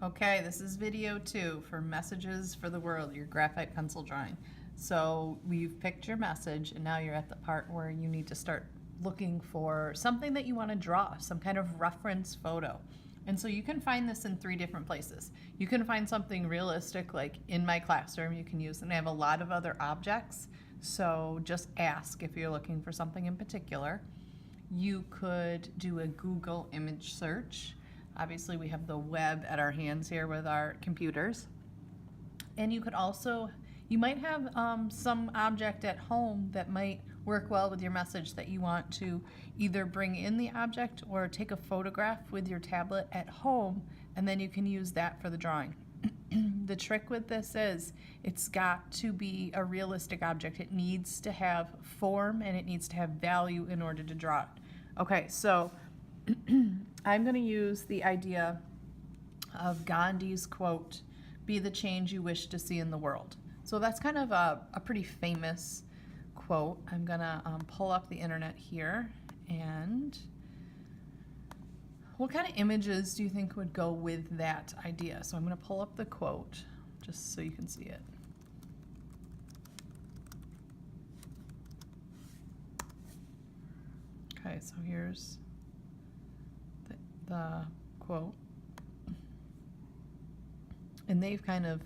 Okay, this is video 2 for Messages for the World, your graphite pencil drawing. So we've picked your message and now you're at the part where you need to start looking for something that you want to draw, some kind of reference photo. And so you can find this in 3 different places. You can find something realistic like in my classroom you can use, and I have a lot of other objects, so just ask if you're looking for something in particular. You could do a Google image search. Obviously we have the web at our hands here with our computers. And you could also, you might have some object at home that might work well with your message that you want to either bring in the object or take a photograph with your tablet at home, and then you can use that for the drawing. The trick with this is it's got to be a realistic object. It needs to have form and it needs to have value in order to draw it. Okay, so I'm going to use the idea of Gandhi's quote, "Be the change you wish to see in the world." So that's kind of a pretty famous quote. I'm going to pull up the internet here, and what kind of images do you think would go with that idea? So I'm going to pull up the quote just so you can see it. Okay, so here's the quote. And they've kind of,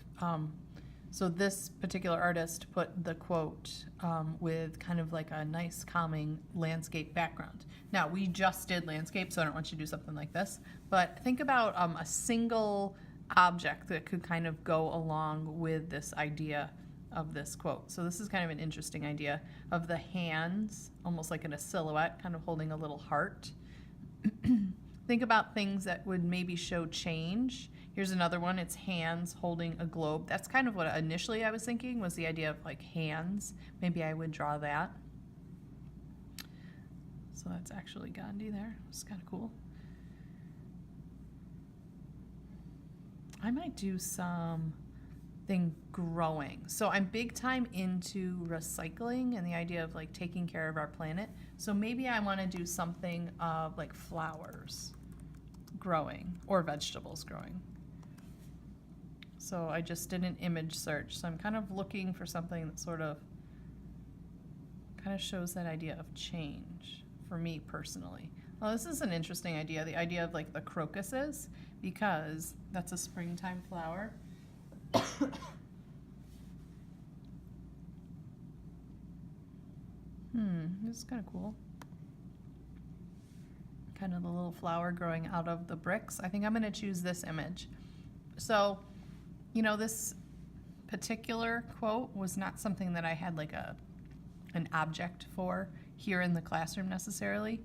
so this particular artist put the quote with kind of like a nice calming landscape background. Now, we just did landscape, so I don't want you to do something like this, but think about a single object that could kind of go along with this idea of this quote. So this is kind of an interesting idea of the hands, almost like in a silhouette, kind of holding a little heart. Think about things that would maybe show change. Here's another one, it's hands holding a globe. That's kind of what initially I was thinking, was the idea of like hands. Maybe I would draw that. So that's actually Gandhi there. It's kind of cool. I might do something growing. So I'm big time into recycling and the idea of like taking care of our planet. So maybe I want to do something of like flowers growing or vegetables growing. So I just did an image search. So I'm kind of looking for something that sort of kind of shows that idea of change for me personally. Well, this is an interesting idea, the idea of like the crocuses, because that's a springtime flower. This is kind of cool. Kind of the little flower growing out of the bricks. I think I'm going to choose this image. So, you know, this particular quote was not something that I had like an object for here in the classroom necessarily.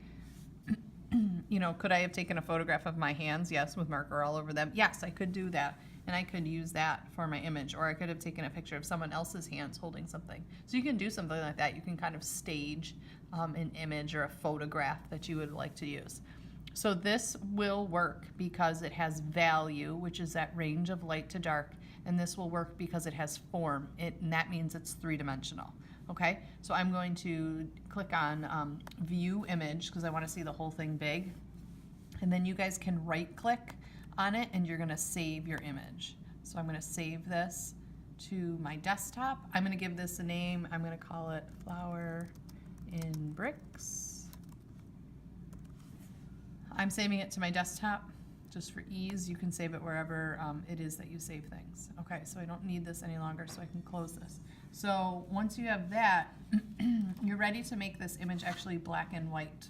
You know, could I have taken a photograph of my hands? Yes, with marker all over them. Yes, I could do that. And I could use that for my image, or I could have taken a picture of someone else's hands holding something. So you can do something like that. You can kind of stage an image or a photograph that you would like to use. So this will work because it has value, which is that range of light to dark, and this will work because it has form, and that means it's 3-dimensional. Okay, so I'm going to click on View Image because I want to see the whole thing big, and then you guys can right-click on it and you're going to save your image. So I'm going to save this to my desktop. I'm going to give this a name. I'm going to call it Flower in Bricks. I'm saving it to my desktop just for ease. You can save it wherever it is that you save things. Okay, so I don't need this any longer, so I can close this. So once you have that, you're ready to make this image actually black and white.